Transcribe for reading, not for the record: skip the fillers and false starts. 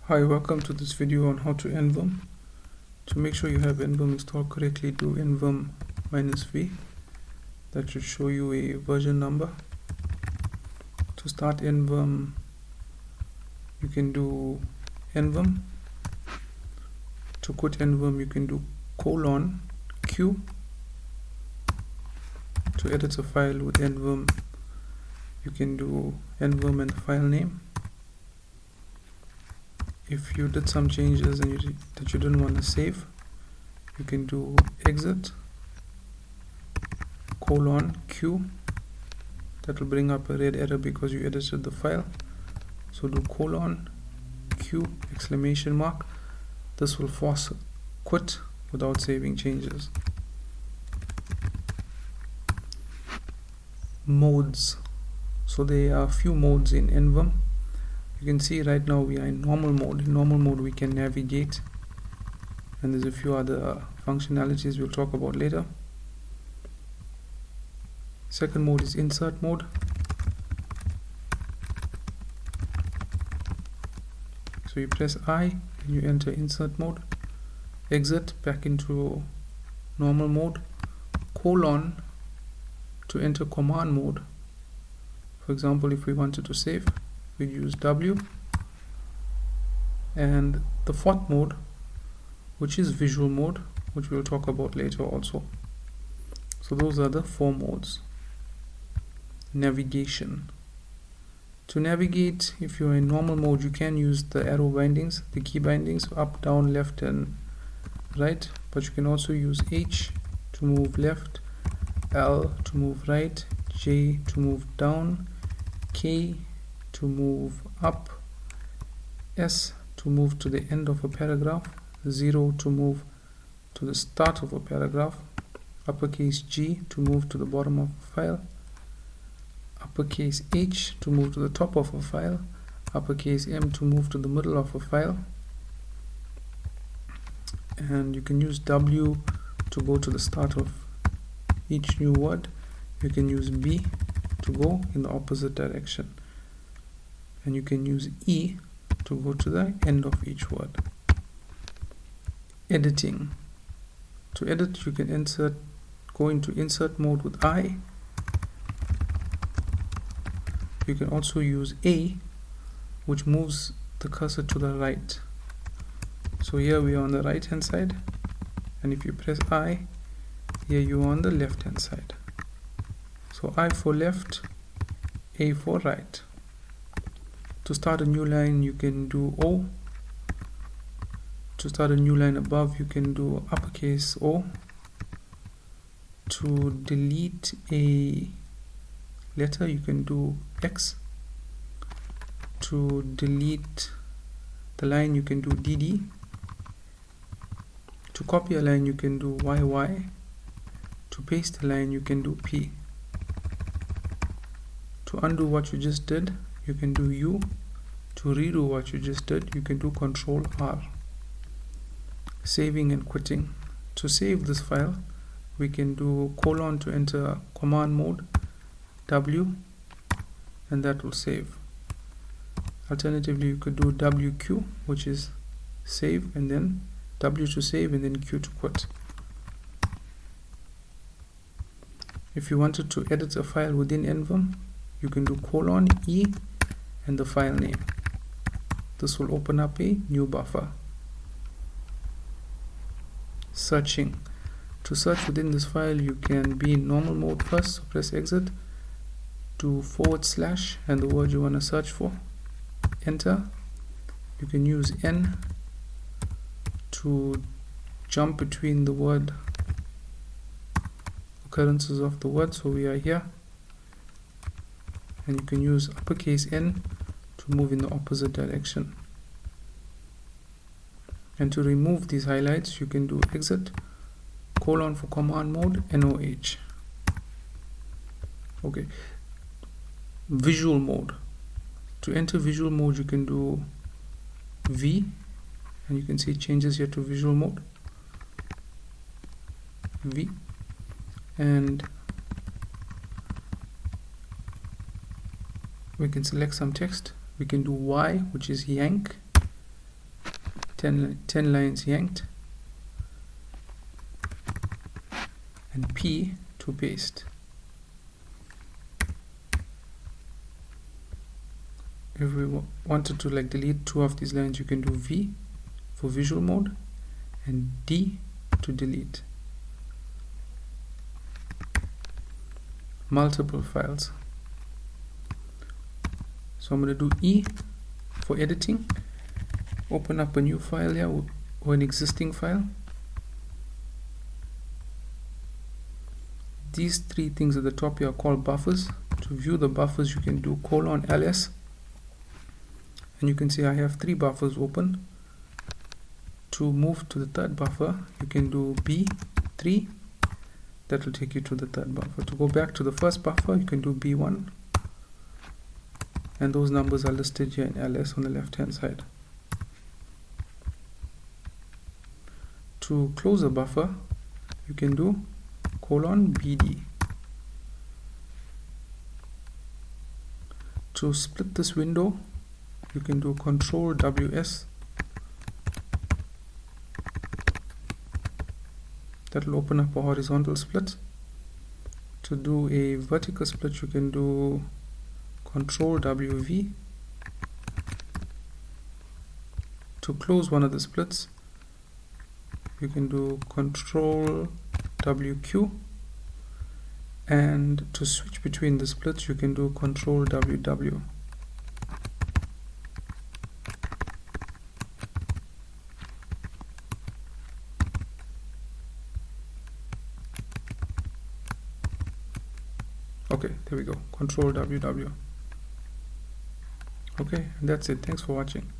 Hi, welcome to this video on how to NVIM. To make sure you have NVIM installed correctly, do NVIM -v. That should show you a version number. To start NVIM, you can do NVIM. To quit NVIM, you can do :Q. To edit a file with NVIM, you can do NVIM and the file name. If you did some changes and that you didn't want to save, you can do exit :Q. That will bring up a red error because you edited the file. So do :Q exclamation mark. This will force quit without saving changes. Modes. So there are a few modes in NVIM. You can see right now we are in normal mode. In normal mode we can navigate, and there's a few other functionalities we'll talk about later. Second mode is insert mode. So you press I and you enter insert mode. Exit back into normal mode. To enter command mode. For example, if we wanted to save, we'd use W. And the fourth mode, which is visual mode, which we'll talk about later also. So those are the four modes. Navigation. To navigate, if you're in normal mode, you can use the arrow bindings, the key bindings, up, down, left and right, but you can also use H to move left, L to move right, J to move down, K to move up, S to move to the end of a paragraph, 0 to move to the start of a paragraph, uppercase G to move to the bottom of a file, uppercase H to move to the top of a file, uppercase M to move to the middle of a file, and you can use W to go to the start of each new word. You can use B to go in the opposite direction, and you can use E to go to the end of each word. Editing. To edit, you can go into insert mode with I. You can also use A, which moves the cursor to the right. So here we are on the right hand side, and if you press I, here you are on the left hand side. So I for left, A for right. To start a new line, you can do O. To start a new line above, you can do uppercase O. To delete a letter, you can do X. To delete the line, you can do DD. To copy a line, you can do YY. To paste a line, you can do P. To undo what you just did, you can do U. To redo what you just did, you can do Control R. Saving and quitting. To save this file, we can do : to enter command mode, W, and that will save. Alternatively, you could do WQ, which is save, and then W to save, and then Q to quit. If you wanted to edit a file within NVIM, you can do : E and the file name. This will open up a new buffer. Searching. To search within this file, you can be in normal mode first, so press exit, do / and the word you want to search for, enter. You can use N to jump between the word occurrences of the word, so we are here, and you can use uppercase N to move in the opposite direction. And to remove these highlights, you can do exit : for command mode, NOH. Okay. Visual mode. To enter visual mode, you can do V, and you can see it changes here to visual mode, V, and we can select some text. We can do Y, which is yank, 10 lines yanked, and P to paste. If we wanted to like delete 2 of these lines, you can do V for visual mode and D to delete multiple files. So I'm going to do E for editing. Open up a new file here or an existing file. These 3 things at the top here are called buffers. To view the buffers, you can do :ls, and you can see I have 3 buffers open. To move to the 3rd buffer, you can do B3. That will take you to the 3rd buffer. To go back to the 1st buffer, you can do B1, and those numbers are listed here in ls on the left hand side. To close a buffer, you can do :bd. To split this window, you can do Ctrl+WS. That will open up a horizontal split. To do a vertical split, you can do Ctrl+WV. To close one of the splits, you can do Ctrl+WQ, and to switch between the splits, you can do Ctrl+WW. Okay, there we go, Ctrl+WW. Okay, and that's it. Thanks for watching.